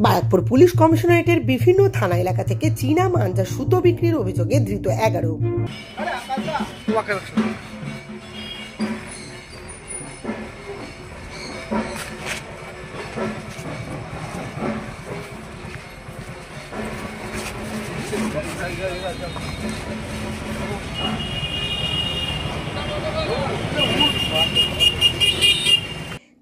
Barrackpore police কমিশনারেটের বিভিন্ন থানা এলাকা থেকে চীনা মাঞ্জা সুতো বিক্রির অভিযোগে ধৃত 11।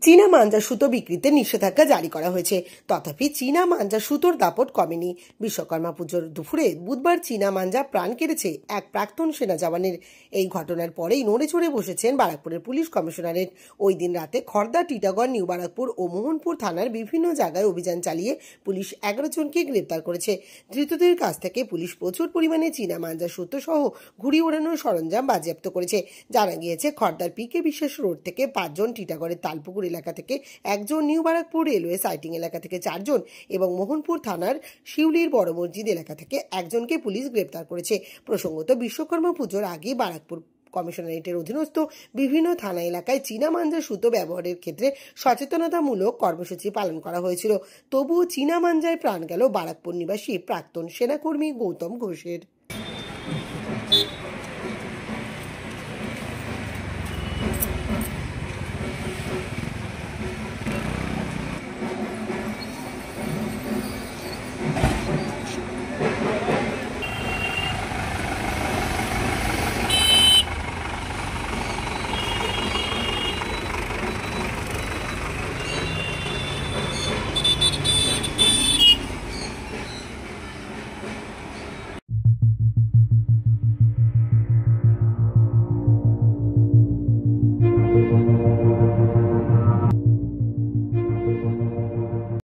চীনা মাঞ্জা সুতো বিক্রিতে নিষেধাজ্ঞা জারি করা হয়েছে, তথাপি চীনা মাঞ্জা সুতোর দাপট কমেনি। বিশ্বকর্মা পুজোর দুপুরে বুধবার চীনা মাঞ্জা প্রাণ কেড়েছে এক প্রাক্তন সেনা জওয়ানের। এই ঘটনার পরেই নড়ে চড়ে বসেছেন বারাকপুরের পুলিশ কমিশনারেট। ওই দিন রাতে খড়দা, টিটাগড়, নিউ বারাকপুর ও মোহনপুর থানার বিভিন্ন জায়গায় অভিযান চালিয়ে পুলিশ 11 জনকে গ্রেপ্তার করেছে। ধৃতদের কাছ থেকে পুলিশ প্রচুর পরিমাণে চীনা মাঞ্জা সুতো সহ ঘুড়ি ওড়ানোর সরঞ্জাম বাজেয়াপ্ত করেছে। জানা গিয়েছে, খড়দার পিকে বিশ্বাস রোড থেকে 5 জন, টিটাগড়ের তালপুকুর এলাকা থেকে 1 জন, নিউ বারাকপুর রেলওয়ে সাইটিং এলাকা থেকে 4 জন এবং মোহনপুর থানার শিউলির বড় মসজিদ এলাকা থেকে 1 জনকে পুলিশ গ্রেপ্তার করেছে। প্রসঙ্গত, বিশ্বকর্মা পুজোর আগে বারাকপুর কমিশনারেটের অধীনস্থ বিভিন্ন থানা এলাকায় চীনা মাঞ্জা সুতো ব্যবহারের ক্ষেত্রে সচেতনতামূলক কর্মসূচি পালন করা হয়েছিল। তবুও চীনা মাঞ্জায় প্রাণ গেল বারাকপুর নিবাসী প্রাক্তন সেনাকর্মী গৌতম ঘোষের।